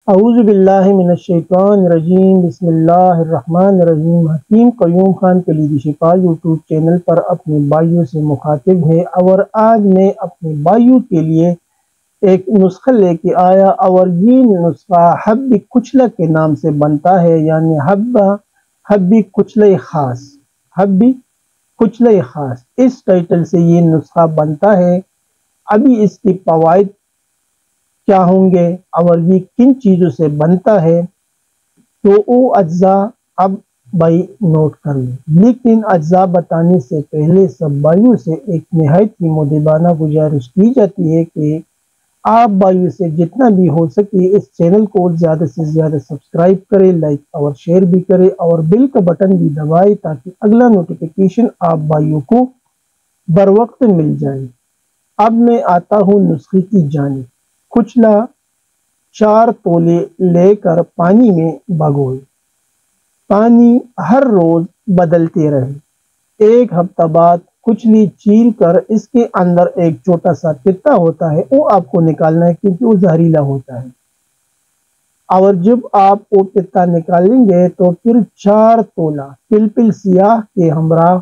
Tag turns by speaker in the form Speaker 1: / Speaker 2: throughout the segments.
Speaker 1: اعوذ باللہ من الشیطان الرجیم بسم اللہ الرحمن الرحیم۔ حکیم قیوم خان کلیدی شفا یوٹیوب چینل پر اپنے بھائیوں سے مخاطب ہے اور آج میں اپنے بھائیوں کے لیے ایک نسخہ لے کے آیا اور یہ نسخہ حب کچلا کے نام سے بنتا ہے، یعنی حب کچلے خاص، حب کچلے خاص اس ٹائٹل سے یہ نسخہ بنتا ہے۔ ابھی اس کی فوائد کیا ہوں گے اور یہ کن چیزوں سے بنتا ہے تو وہ اجزاء اب بھائی نوٹ کر لیں، لیکن اجزاء بتانے سے پہلے سب بھائیوں سے ایک نہایت ہی مؤدبانہ گزارش کی جاتی ہے کہ آپ بھائیوں سے جتنا بھی ہو سکے اس چینل کو زیادہ سے زیادہ سبسکرائب کرے، لائک اور شیئر بھی کرے اور بیل کا بٹن بھی دبائے تاکہ اگلا نوٹیفیکیشن آپ بھائیوں کو بر وقت مل جائے۔ اب میں آتا ہوں نسخے کی جانب۔ کچلا 4 تولے لے کر پانی میں بھگوئے، پانی ہر روز بدلتے رہے۔ ایک ہفتہ بعد کچلی چیر کر اس کے اندر ایک چھوٹا سا پتا ہوتا ہے، وہ آپ کو نکالنا ہے کیونکہ وہ زہریلا ہوتا ہے، اور جب آپ وہ پتا نکالیں گے تو پھر 4 تولہ پلپل سیاہ کے ہمراہ،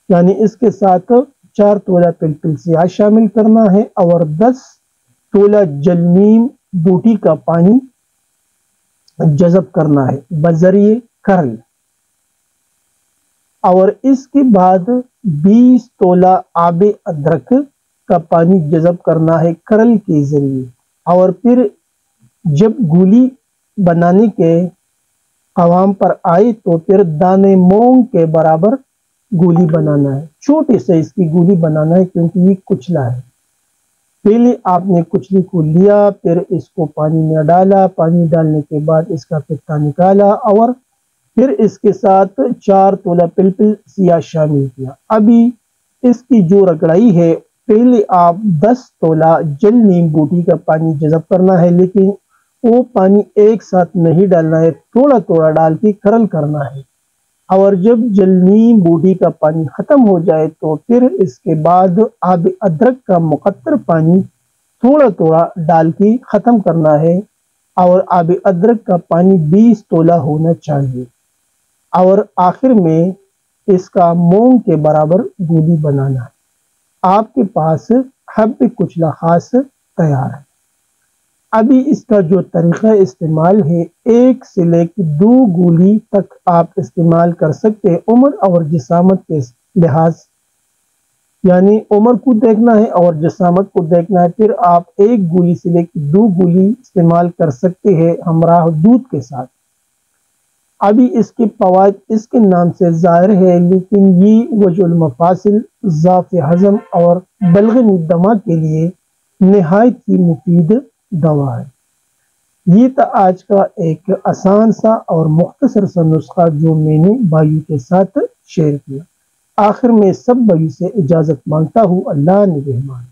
Speaker 1: یعنی اس کے ساتھ 4 تولہ پلپل سیاہ شامل کرنا ہے اور 10 تولہ جلنیم بوٹی کا پانی جذب کرنا ہے بذریعہ کرل، اور اس کے بعد 20 تولہ آب ادرک کا پانی جذب کرنا ہے کرل کے ذریعے، اور پھر جب گولی بنانے کے قوام پر آئے تو پھر دانے مونگ کے برابر گولی بنانا ہے، چھوٹے سے اس کی گولی بنانا ہے کیونکہ یہ کچلا ہے۔ پہلے آپ نے کچلی کو لیا، پھر اس کو پانی میں ڈالا، پانی ڈالنے کے بعد اس کا پتا نکالا اور پھر اس کے ساتھ 4 تولہ پلپل سیاہ شامل کیا۔ ابھی اس کی جو رگڑائی ہے، پہلے آپ 10 تولہ جل نیم بوٹی کا پانی جذب کرنا ہے، لیکن وہ پانی ایک ساتھ نہیں ڈالنا ہے، تھوڑا تھوڑا ڈال کے کرل کرنا ہے، اور جب جلنیم بوٹی کا پانی ختم ہو جائے تو پھر اس کے بعد آب ادرک کا مقطر پانی تھوڑا تھوڑا ڈال کے ختم کرنا ہے، اور آب ادرک کا پانی 20 تولہ ہونا چاہیے، اور آخر میں اس کا مونگ کے برابر گولی بنانا ہے۔ آپ کے پاس حب کچلا خاص تیار ہے۔ ابھی اس کا جو طریقہ استعمال ہے، 1 سے لے کے 2 گولی تک آپ استعمال کر سکتے ہیں، عمر اور جسامت کے لحاظ، یعنی عمر کو دیکھنا ہے اور جسامت کو دیکھنا ہے، پھر آپ 1 گولی سے لے کے 2 گولی استعمال کر سکتے ہیں ہمراہ دودھ کے ساتھ۔ ابھی اس کے فوائد اس کے نام سے ظاہر ہے، لیکن یہ وجہ المفاصل، ضعف ہضم اور بلغم دمہ کے لیے نہایت ہی مفید دوا ہے۔ یہ تھا آج کا ایک آسان سا اور مختصر سا نسخہ جو میں نے بھائیوں کے ساتھ شیئر کیا۔ آخر میں سب بھائیوں سے اجازت مانگتا ہوں، اللہ نگہبان۔